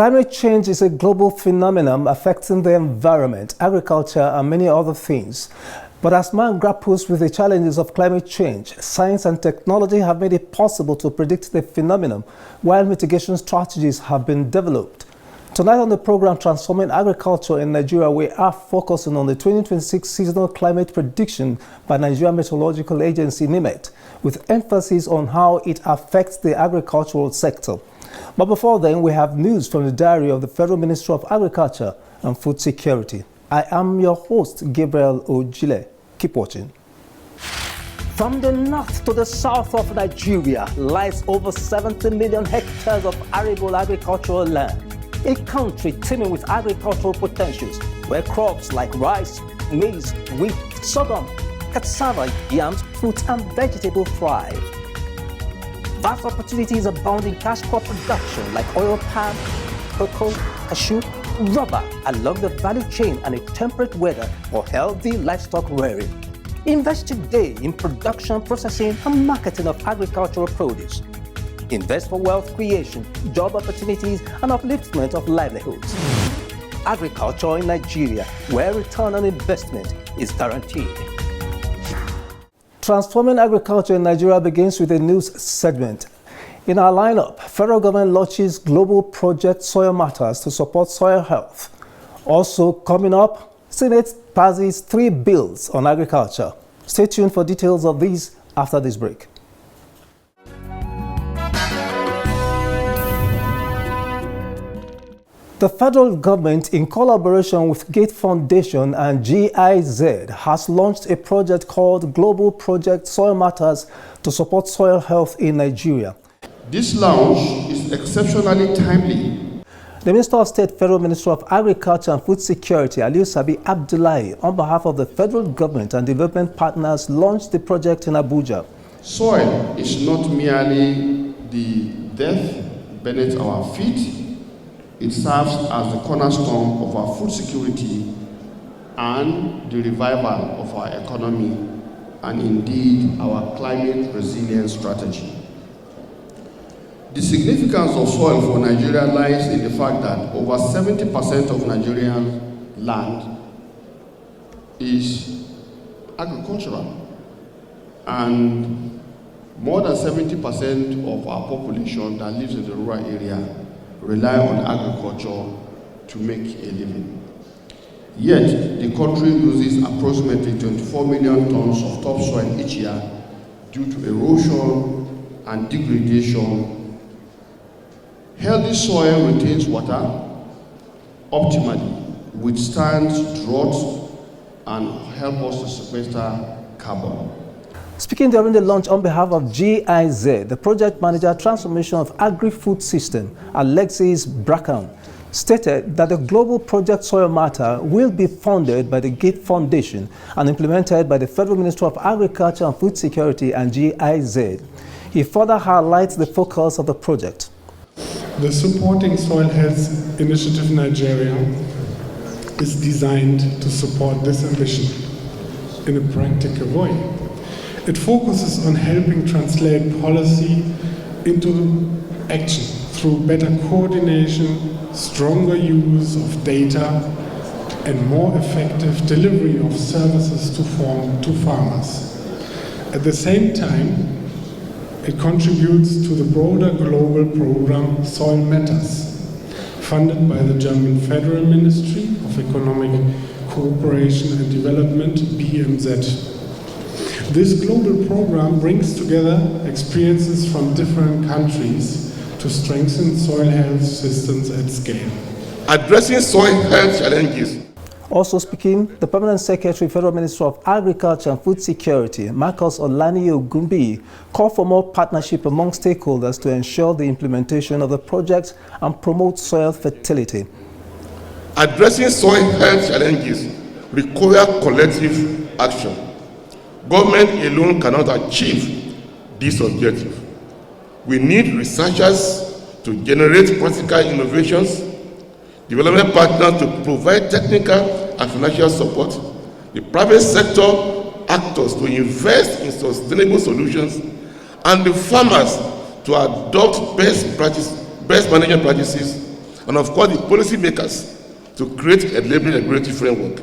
Climate change is a global phenomenon affecting the environment, agriculture, and many other things. But as man grapples with the challenges of climate change, science and technology have made it possible to predict the phenomenon, while mitigation strategies have been developed. Tonight on the program Transforming Agriculture in Nigeria, we are focusing on the 2026 seasonal climate prediction by Nigerian Metrological Agency NIMET, with emphasis on how it affects the agricultural sector. But before then, we have news from the diary of the Federal Ministry of Agriculture and Food Security. I am your host, Gabriel Ojile. Keep watching. From the north to the south of Nigeria lies over 70 million hectares of arable agricultural land. A country teeming with agricultural potentials, where crops like rice, maize, wheat, sorghum, cassava, yams, fruits, and vegetables thrive. Vast opportunities abound in cash crop production like oil palm, cocoa, cashew, rubber along the value chain, and a temperate weather for healthy livestock rearing. Invest today in production, processing, and marketing of agricultural produce. Invest for wealth creation, job opportunities, and upliftment of livelihoods. Agriculture in Nigeria, where return on investment is guaranteed. Transforming Agriculture in Nigeria begins with a news segment. In our lineup, federal government launches global project Soil Matters to support soil health. Also coming up, Senate passes 3 bills on agriculture. Stay tuned for details of these after this break. The federal government, in collaboration with Gate Foundation and GIZ, has launched a project called Global Project Soil Matters to support soil health in Nigeria. This launch is exceptionally timely. The Minister of State, Federal Minister of Agriculture and Food Security, Aliyu Sabi Abdullahi, on behalf of the federal government and development partners, launched the project in Abuja. Soil is not merely the death beneath our feet. It serves as the cornerstone of our food security and the revival of our economy, and indeed our climate resilience strategy. The significance of soil for Nigeria lies in the fact that over 70% of Nigerian land is agricultural, and more than 70% of our population that lives in the rural area rely on agriculture to make a living. Yet, the country loses approximately 24 million tons of topsoil each year due to erosion and degradation. Healthy soil retains water optimally, withstands drought, and helps us to sequester carbon. Speaking during the launch on behalf of GIZ, the project manager transformation of agri-food system, Alexis Bracken, stated that the global project Soil Matter will be funded by the Gate Foundation and implemented by the Federal Ministry of Agriculture and Food Security and GIZ. He further highlights the focus of the project. The Supporting Soil Health Initiative Nigeria is designed to support this ambition in a practical way. It focuses on helping translate policy into action through better coordination, stronger use of data, and more effective delivery of services to farmers. At the same time, it contributes to the broader global program Soil Matters, funded by the German Federal Ministry of Economic Cooperation and Development, BMZ. This global program brings together experiences from different countries to strengthen soil health systems at scale. Addressing soil health challenges. Also speaking, the Permanent Secretary, Federal Minister of Agriculture and Food Security, Marcus Olaniyi-Ogumbi, called for more partnership among stakeholders to ensure the implementation of the project and promote soil fertility. Addressing soil health challenges require collective action. Government alone cannot achieve this objective. We need researchers to generate practical innovations, development partners to provide technical and financial support, the private sector actors to invest in sustainable solutions, and the farmers to adopt best management practices and of course the policy makers to create a enabling regulatory framework.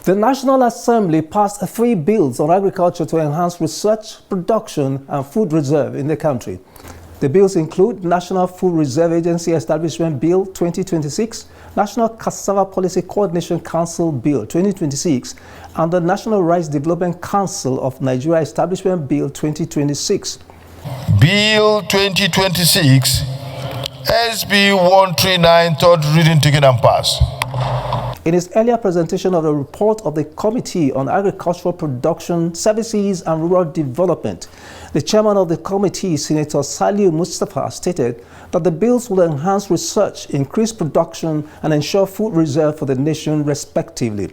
The National Assembly passed 3 bills on agriculture to enhance research, production and food reserve in the country. The bills include National Food Reserve Agency Establishment Bill 2026, National Cassava Policy Coordination Council Bill 2026, and the National Rice Development Council of Nigeria Establishment Bill 2026. Bill 2026, SB 139, third reading, taken and passed. In his earlier presentation of the report of the Committee on Agricultural Production, Services and Rural Development, the chairman of the committee, Senator Saliu Mustafa, stated that the bills will enhance research, increase production, and ensure food reserve for the nation, respectively.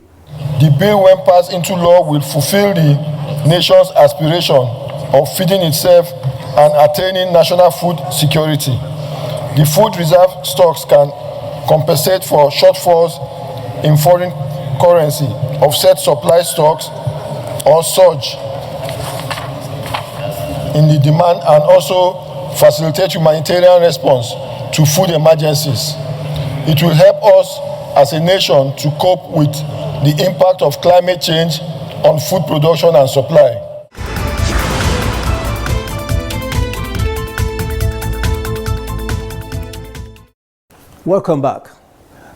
The bill, when passed into law, will fulfill the nation's aspiration of feeding itself and attaining national food security. The food reserve stocks can compensate for shortfalls in foreign currency, offset supply stocks or surge in the demand, and also facilitate humanitarian response to food emergencies. It will help us as a nation to cope with the impact of climate change on food production and supply. Welcome back.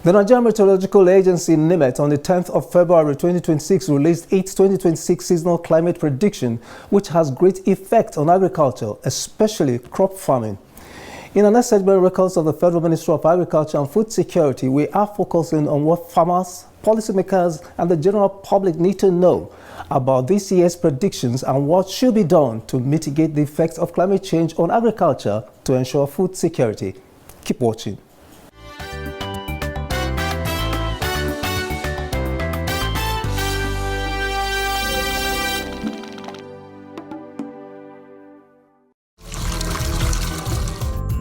The Nigerian Metrological Agency NIMET on the 10th of February 2026 released its 2026 seasonal climate prediction, which has great effect on agriculture, especially crop farming. In our next segment, records of the Federal Ministry of Agriculture and Food Security, we are focusing on what farmers, policymakers, and the general public need to know about this year's predictions and what should be done to mitigate the effects of climate change on agriculture to ensure food security. Keep watching.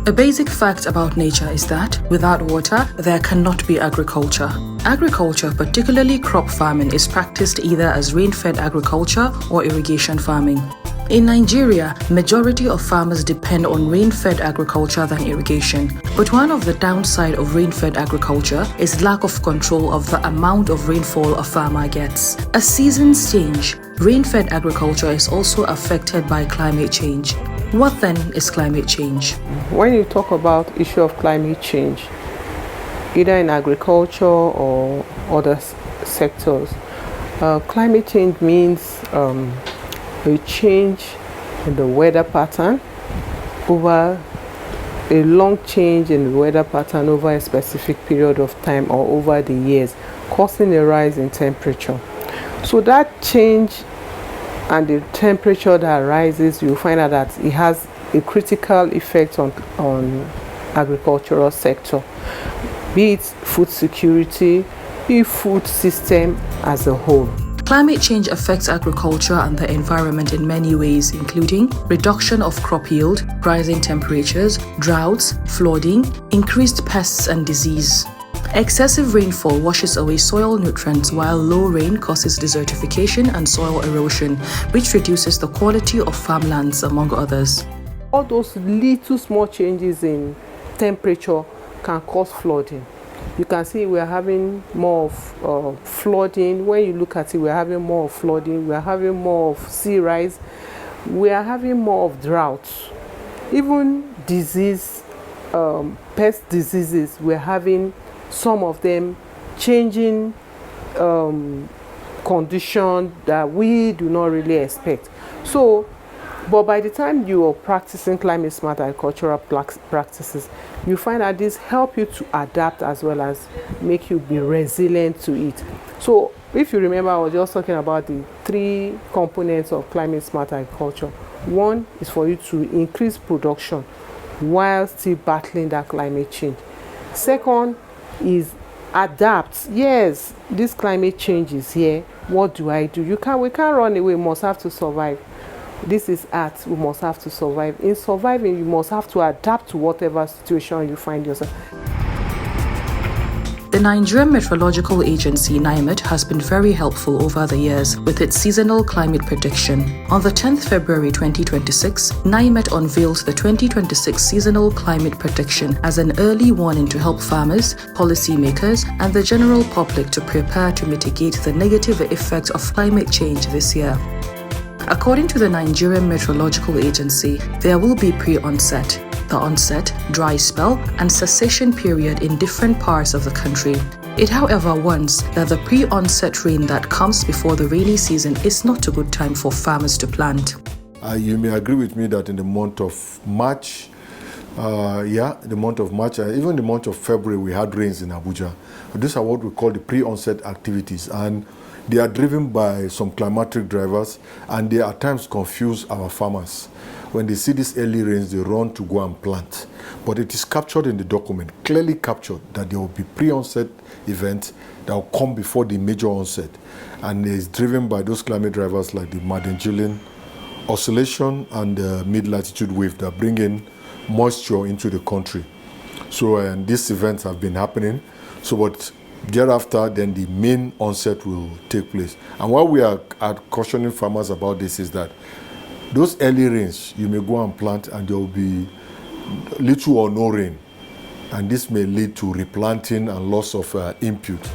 A basic fact about nature is that without water, there cannot be agriculture. Agriculture, particularly crop farming, is practiced either as rain-fed agriculture or irrigation farming. In Nigeria, majority of farmers depend on rain-fed agriculture than irrigation. But one of the downside of rain-fed agriculture is lack of control of the amount of rainfall a farmer gets. As seasons change, rain-fed agriculture is also affected by climate change. What then is climate change? When you talk about issue of climate change, either in agriculture or other sectors, climate change means a change in the weather pattern over a long change in the weather pattern over a specific period of time or over the years, causing a rise in temperature. So that change and the temperature that rises, you find out that it has a critical effect on agricultural sector, be it food security, be it food system as a whole. Climate change affects agriculture and the environment in many ways, including reduction of crop yield, rising temperatures, droughts, flooding, increased pests and disease. Excessive rainfall washes away soil nutrients, while low rain causes desertification and soil erosion, which reduces the quality of farmlands, among others. All those little small changes in temperature can cause flooding. You can see we're having more of flooding. When you look at it, we're having more of flooding, we're having more of sea rise, we are having more of droughts. Even disease, pest diseases, we're having some of them changing condition that we do not really expect. So, but by the time you are practicing climate smart agricultural practices, you find that this help you to adapt as well as make you be resilient to it. So if you remember, I was just talking about the 3 components of climate smart agriculture. One is for you to increase production while still battling that climate change. Second is adapt. Yes, this climate change is here. What do I do? We can't run away. We must have to survive. This is art. We must have to survive. In surviving, you must have to adapt to whatever situation you find yourself. The Nigerian Metrological Agency NIMET has been very helpful over the years with its seasonal climate prediction. On the 10th February 2026, NIMET unveiled the 2026 seasonal climate prediction as an early warning to help farmers, policymakers, and the general public to prepare to mitigate the negative effects of climate change this year. According to the Nigerian Metrological Agency, there will be pre-onset, the onset, dry spell, and cessation period in different parts of the country. It, however, warns that the pre-onset rain that comes before the rainy season is not a good time for farmers to plant. You may agree with me that in the month of March, even the month of February, we had rains in Abuja. These are what we call the pre-onset activities, and they are driven by some climatic drivers, and they at times confuse our farmers. When they see these early rains, they run to go and plant. But it is captured in the document, clearly captured, that there will be pre-onset events that will come before the major onset. And it is driven by those climate drivers like the Madden-Julian oscillation and the mid-latitude wave that bring in moisture into the country. So these events have been happening. So but thereafter, then the main onset will take place. And what we are cautioning farmers about this is that those early rains, you may go and plant and there will be little or no rain. And this may lead to replanting and loss of input.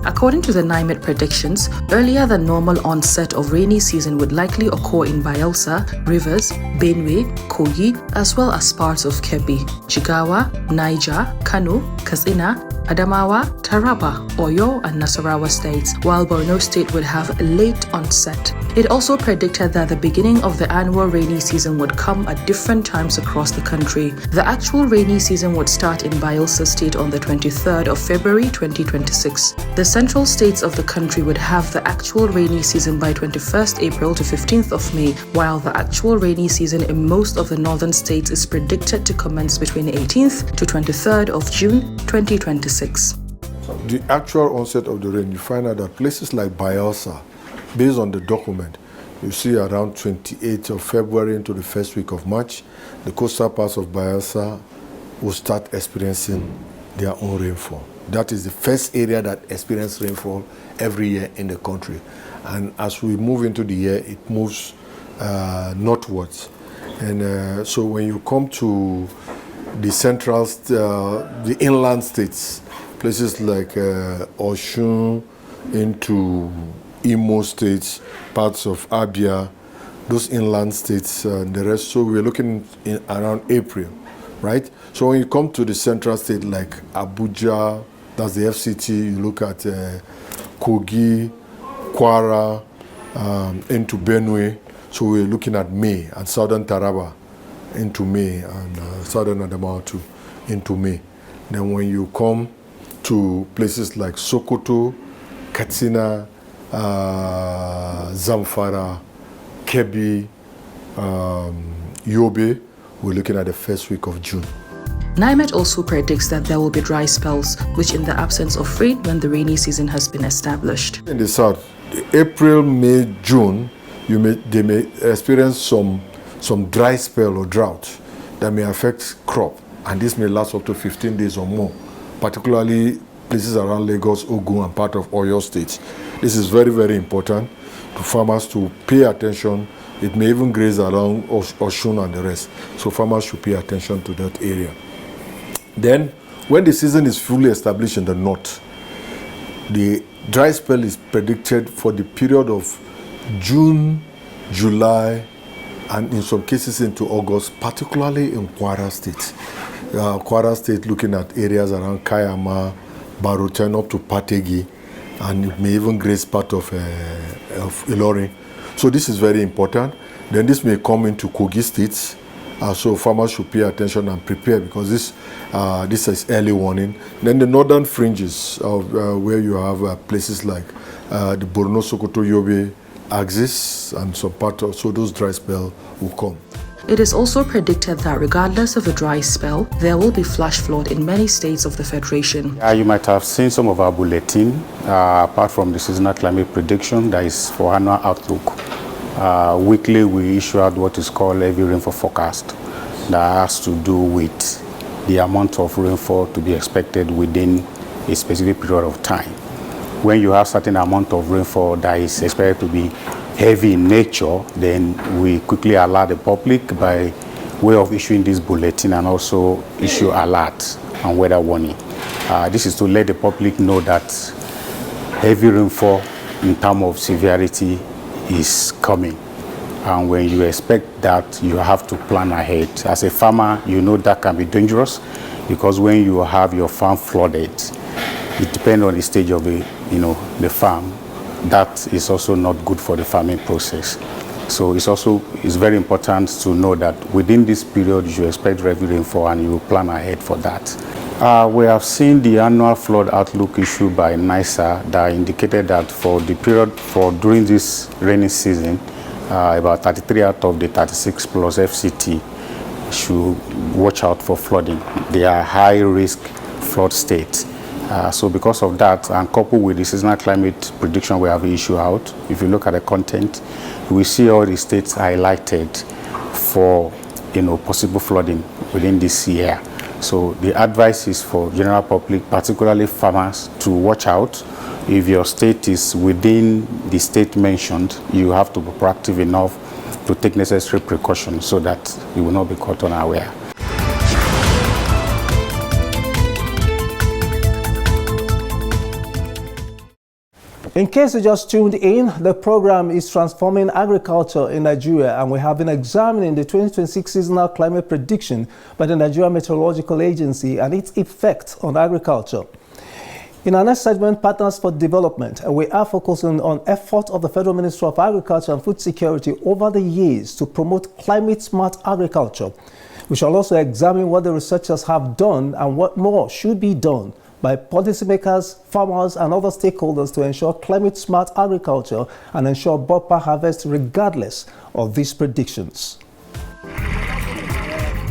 According to the NIMET predictions, earlier than normal onset of rainy season would likely occur in Bayelsa, Rivers, Benue, Kogi, as well as parts of Kebbi, Jigawa, Niger, Kano, Katsina, Adamawa, Taraba, Oyo, and Nasarawa states, while Borno State would have a late onset. It also predicted that the beginning of the annual rainy season would come at different times across the country. The actual rainy season would start in Bayelsa State on the 23rd of February 2026. The central states of the country would have the actual rainy season by 21st April to 15th of May, while the actual rainy season in most of the northern states is predicted to commence between 18th to 23rd of June 2026. The actual onset of the rain, you find out that places like Bayelsa, based on the document, you see around 28th of February into the first week of March, the coastal parts of Bayelsa will start experiencing their own rainfall. That is the first area that experiences rainfall every year in the country. And as we move into the year, it moves northwards. And so when you come to the central, the inland states, places like Osun into Imo states, parts of Abia, those inland states, and the rest. So we're looking in around April, right? So when you come to the central state like Abuja, that's the FCT, you look at Kogi, Kwara, into Benue. So we're looking at May, and southern Taraba into May, and southern Adamawa too into May. Then when you come to places like Sokoto, Katsina, Zamfara, Kebbi, Yobe, we're looking at the first week of June. NIMET also predicts that there will be dry spells, which in the absence of rain when the rainy season has been established. In the south, April, May, June, they may experience some dry spell or drought that may affect crop, and this may last up to 15 days or more, particularly places around Lagos, Ogun, and part of Oyo State. This is very, very important to farmers to pay attention. It may even graze along Osun and the rest, so farmers should pay attention to that area. Then, when the season is fully established in the north, the dry spell is predicted for the period of June, July, and in some cases into August, particularly in Kwara State. Kwara State looking at areas around Kayama, Baruten up to Pategi, and it may even graze part of Ilorin. So this is very important. Then this may come into Kogi State. So farmers should pay attention and prepare, because this is early warning. Then the northern fringes of where you have places like the Borno, Sokoto, Yobe axis, and some part of, so those dry spell will come. It is also predicted that regardless of the dry spell, there will be flash flood in many states of the Federation. You might have seen some of our bulletin, apart from the seasonal climate prediction, that is for annual outlook. Weekly we issue out what is called heavy rainfall forecast that has to do with the amount of rainfall to be expected within a specific period of time. When you have certain amount of rainfall that is expected to be heavy in nature, then we quickly alert the public by way of issuing this bulletin and also issue alert and weather warning. This is to let the public know that heavy rainfall in terms of severity is coming. And when you expect that, you have to plan ahead. As a farmer, you know that can be dangerous because when you have your farm flooded, it depends on the stage of the farm. That is also not good for the farming process. So it's very important to know that within this period, you expect heavy rainfall and you plan ahead for that. We have seen the annual flood outlook issued by NISA that indicated that for the period during this rainy season, about 33 out of the 36 plus FCT should watch out for flooding. They are high-risk flood states. So because of that, and coupled with the seasonal climate prediction we have issued out, if you look at the content, we see all the states highlighted for possible flooding within this year. So the advice is for general public, particularly farmers, to watch out. If your state is within the state mentioned, you have to be proactive enough to take necessary precautions so that you will not be caught unaware. In case you just tuned in, the program is Transforming Agriculture in Nigeria, and we have been examining the 2026 seasonal climate prediction by the Nigerian Metrological Agency and its effect on agriculture. In our next segment, Partners for Development, we are focusing on efforts of the Federal Ministry of Agriculture and Food Security over the years to promote climate-smart agriculture. We shall also examine what the researchers have done and what more should be done by policymakers, farmers, and other stakeholders to ensure climate-smart agriculture and ensure bumper harvest regardless of these predictions.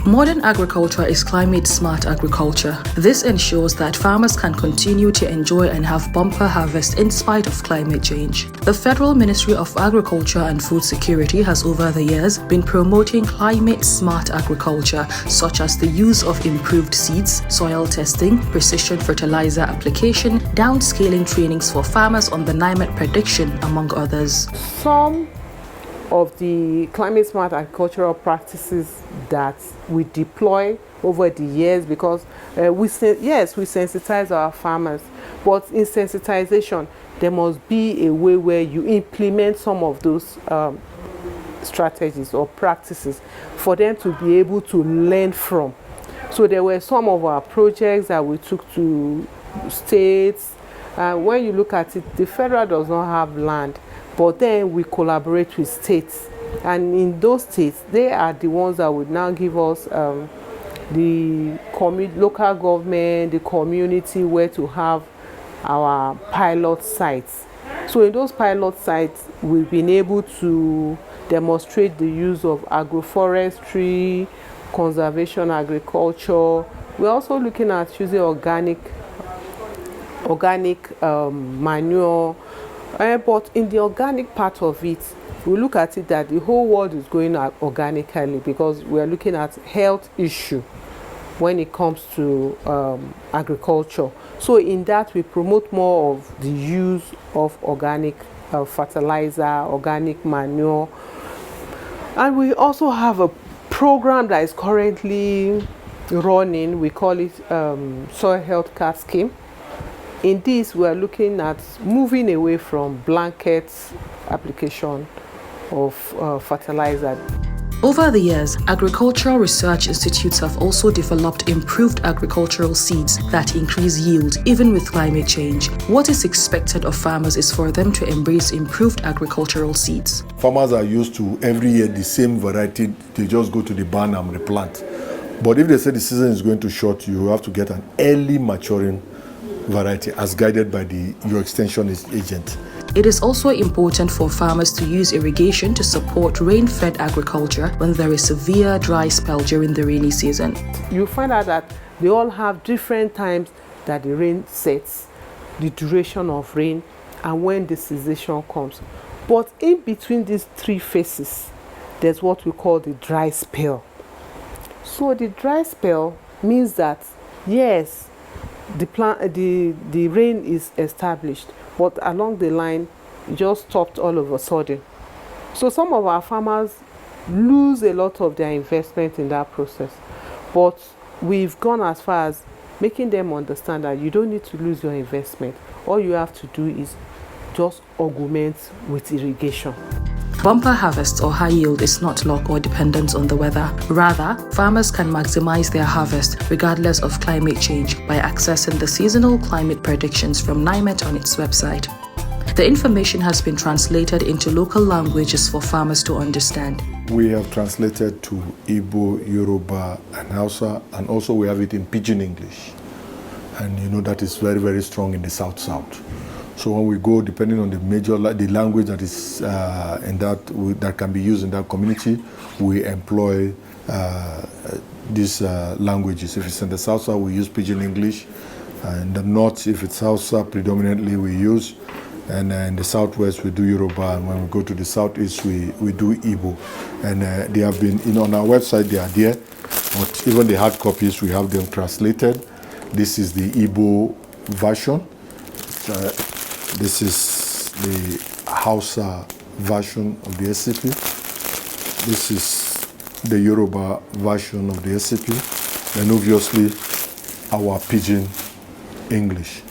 Modern agriculture is climate-smart agriculture. This ensures that farmers can continue to enjoy and have bumper harvest in spite of climate change. The Federal Ministry of Agriculture and Food Security has over the years been promoting climate-smart agriculture, such as the use of improved seeds, soil testing, precision fertilizer application, downscaling trainings for farmers on the NIMET prediction, among others. Some of the climate smart agricultural practices that we deploy over the years, because we sensitize our farmers, but in sensitization there must be a way where you implement some of those strategies or practices for them to be able to learn from. So there were some of our projects that we took to states, and when you look at it, the federal does not have land, but then we collaborate with states, and in those states they are the ones that would now give us the local government, the community, where to have our pilot sites. So in those pilot sites we've been able to demonstrate the use of agroforestry, conservation agriculture. We're also looking at using organic manure. But in the organic part of it, we look at it that the whole world is going organically, because we are looking at health issue when it comes to agriculture. So in that, we promote more of the use of organic fertilizer, organic manure. And we also have a program that is currently running. We call it Soil Health Card Scheme. In this, we are looking at moving away from blanket application of fertilizer. Over the years, agricultural research institutes have also developed improved agricultural seeds that increase yield even with climate change. What is expected of farmers is for them to embrace improved agricultural seeds. Farmers are used to every year the same variety. They just go to the barn and replant. But if they say the season is going to short, you have to get an early maturing variety as guided by your extension agent. It is also important for farmers to use irrigation to support rain-fed agriculture when there is severe dry spell during the rainy season. You find out that they all have different times that the rain sets, the duration of rain, and when the cessation comes. But in between these three phases, there's what we call the dry spell. So the dry spell means that, yes, the rain is established, but along the line, it just stopped all of a sudden. So some of our farmers lose a lot of their investment in that process. But we've gone as far as making them understand that you don't need to lose your investment. All you have to do is just augment with irrigation. Bumper harvest or high yield is not luck or dependent on the weather. Rather, farmers can maximize their harvest regardless of climate change by accessing the seasonal climate predictions from NIMET on its website. The information has been translated into local languages for farmers to understand. We have translated to Igbo, Yoruba, and Hausa, and also we have it in Pidgin English. And you know that is very, very strong in the South-South. So when we go, depending on the language that is that can be used in that community, we employ these languages. If it's in the South-South, we use Pidgin English. In the North, if it's Hausa, predominantly we use. And in the Southwest, we do Yoruba, and when we go to the Southeast, we do Igbo. And they have been, on our website, they are there, but even the hard copies, we have them translated. This is the Igbo version. This is the Hausa version of the SCP. This is the Yoruba version of the SCP. And obviously, our Pidgin English.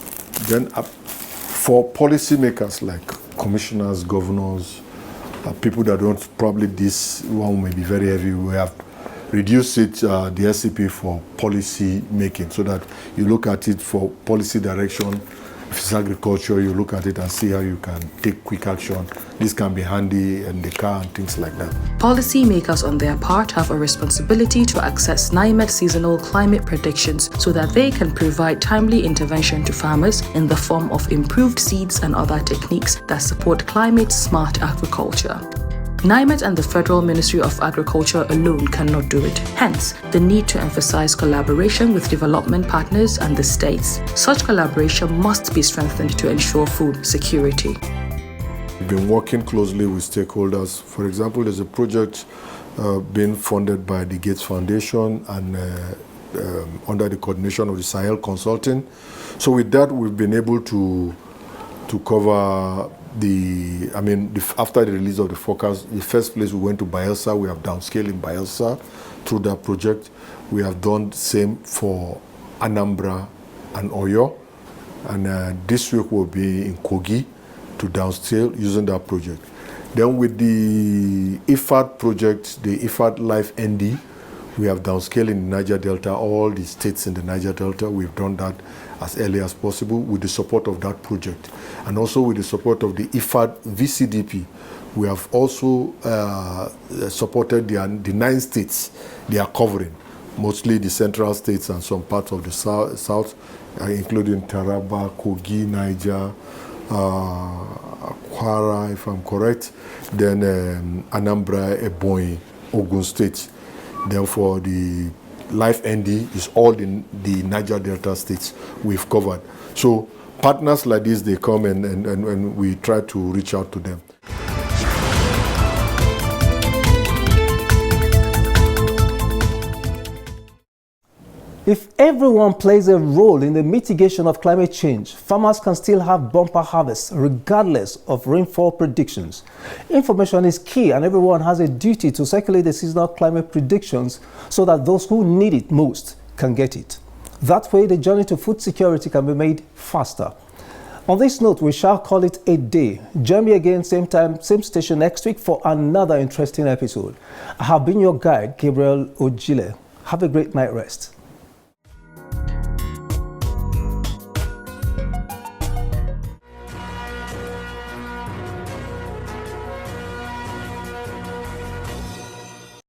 Then for policymakers like commissioners, governors, people that don't, probably this one may be very heavy, we have reduced it, the SCP for policy making, so that you look at it for policy direction. If it's agriculture, you look at it and see how you can take quick action. This can be handy in the car and things like that. Policymakers on their part have a responsibility to access NIMET seasonal climate predictions so that they can provide timely intervention to farmers in the form of improved seeds and other techniques that support climate-smart agriculture. NIMET and the Federal Ministry of Agriculture alone cannot do it. Hence, the need to emphasize collaboration with development partners and the states. Such collaboration must be strengthened to ensure food security. We've been working closely with stakeholders. For example, there's a project being funded by the Gates Foundation and under the coordination of the Sahel Consulting. So with that, we've been able to cover after the release of the forecast, the first place we went to Bayelsa, we have downscaled in Bayelsa through that project. We have done the same for Anambra and Oyo. And this week we'll be in Kogi to downscale using that project. Then with the IFAD project, the IFAD Life ND, we have downscaled in the Niger Delta, all the states in the Niger Delta. We've done that as early as possible with the support of that project. And also with the support of the IFAD VCDP, we have also supported the 9 states they are covering, mostly the central states and some parts of the south, including Taraba, Kogi, Niger, Kwara, if I'm correct, then Anambra, Ebonyi, Ogun State. Therefore, the Life ND is all in the Niger Delta states we've covered. So partners like this, they come and we try to reach out to them. If everyone plays a role in the mitigation of climate change, farmers can still have bumper harvests regardless of rainfall predictions. Information is key, and everyone has a duty to circulate the seasonal climate predictions so that those who need it most can get it. That way, the journey to food security can be made faster. On this note, we shall call it a day. Join me again, same time, same station next week for another interesting episode. I have been your guide, Gabriel Ojile. Have a great night rest.